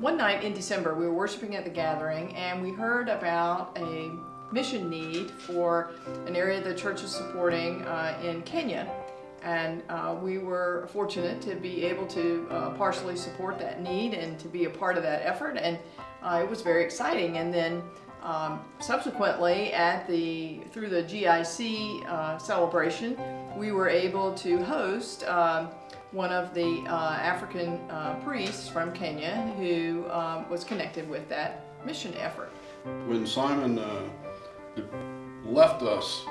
One night in December, we were worshiping at the gathering, and we heard about a mission need for an area the church is supporting in Kenya. And we were fortunate to be able to partially support that need and to be a part of that effort, and it was very exciting. And then subsequently, through the GIC celebration, we were able to host one of the African priests from Kenya who was connected with that mission effort. When Simon left us,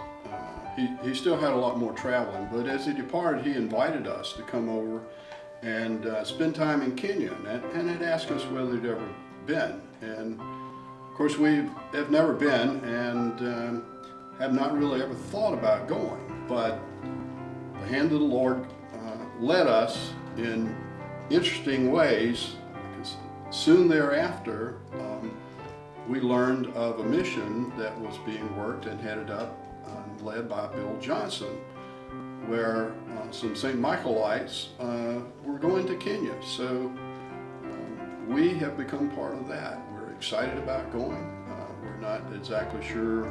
he still had a lot more traveling, but as he departed, he invited us to come over and spend time in Kenya, and had asked us whether we'd ever been. And of course, we have never been and have not really ever thought about going, but the hand of the Lord led us in interesting ways, because soon thereafter we learned of a mission that was being worked and headed up and led by Bill Johnson, where some St. Michaelites were going to Kenya. So we have become part of that. We're excited about going. We're not exactly sure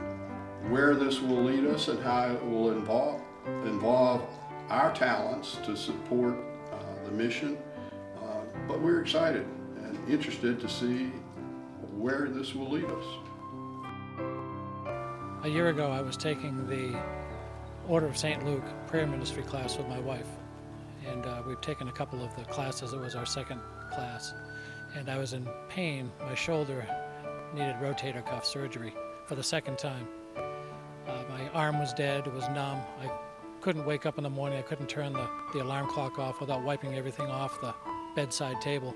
where this will lead us and how it will involve our talents to support the mission, but we're excited and interested to see where this will lead us. A year ago, I was taking the Order of St. Luke prayer ministry class with my wife, and we've taken a couple of the classes. It was our second class, and I was in pain. My shoulder needed rotator cuff surgery for the second time. My arm was dead, it was numb. I couldn't wake up in the morning. I couldn't turn the alarm clock off without wiping everything off the bedside table.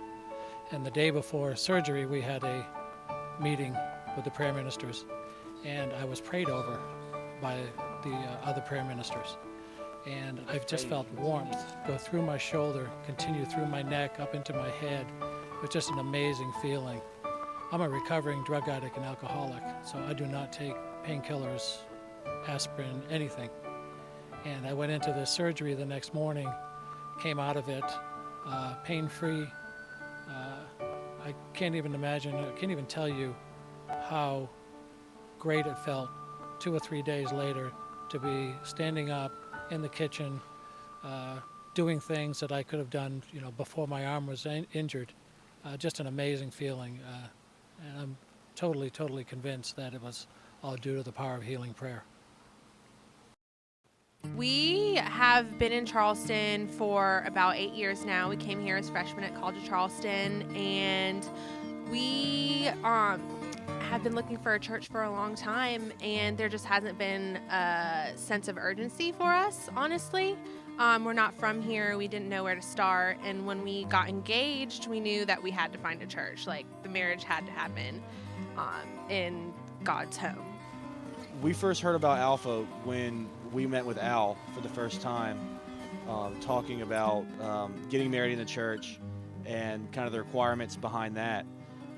And the day before surgery, we had a meeting with the prayer ministers, and I was prayed over by the other prayer ministers. And I've just felt warmth go through my shoulder, continue through my neck, up into my head. It was just an amazing feeling. I'm a recovering drug addict and alcoholic, so I do not take painkillers, aspirin, anything. And I went into the surgery the next morning, came out of it pain-free. I can't even imagine, I can't even tell you how great it felt 2 or 3 days later to be standing up in the kitchen, doing things that I could have done, before my arm was injured. Just an amazing feeling. And I'm totally, totally convinced that it was all due to the power of healing prayer. We have been in Charleston for about 8 years now. We came here as freshmen at College of Charleston, and we have been looking for a church for a long time, and there just hasn't been a sense of urgency for us, honestly. We're not from here. We didn't know where to start, and when we got engaged, we knew that we had to find a church. Like, the marriage had to happen in God's home. We first heard about Alpha when we met with Al for the first time, talking about getting married in the church and kind of the requirements behind that.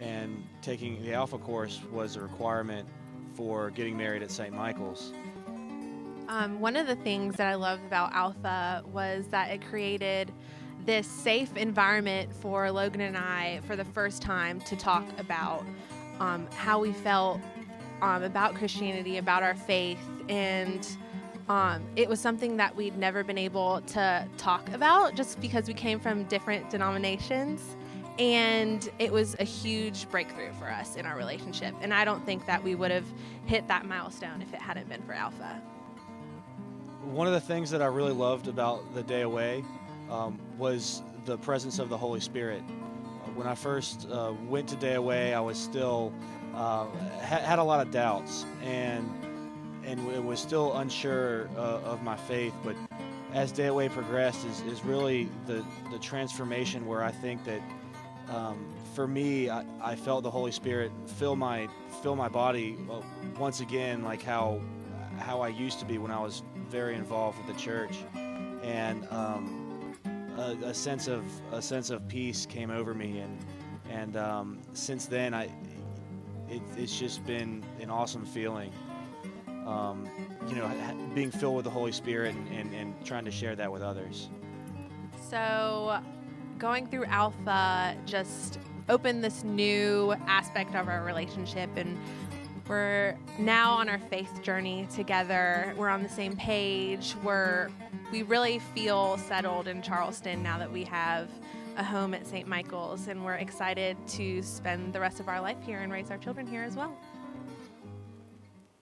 And taking the Alpha course was a requirement for getting married at St. Michael's. One of the things that I loved about Alpha was that it created this safe environment for Logan and I for the first time to talk about how we felt about Christianity, about our faith, and it was something that we'd never been able to talk about just because we came from different denominations, and it was a huge breakthrough for us in our relationship, and I don't think that we would have hit that milestone if it hadn't been for Alpha. One of the things that I really loved about the day away was the presence of the Holy Spirit. When I first went to day away, I was still had a lot of doubts and was still unsure of my faith. But as day away progressed, is really the transformation where I think that for me, I felt the Holy Spirit fill my body once again, like how I used to be when I was very involved with the church, and a sense of peace came over me, and since then it's just been an awesome feeling, being filled with the Holy Spirit and trying to share that with others. So going through Alpha just opened this new aspect of our relationship, and we're now on our faith journey together. We're on the same page. We really feel settled in Charleston now that we have a home at St. Michael's, and we're excited to spend the rest of our life here and raise our children here as well.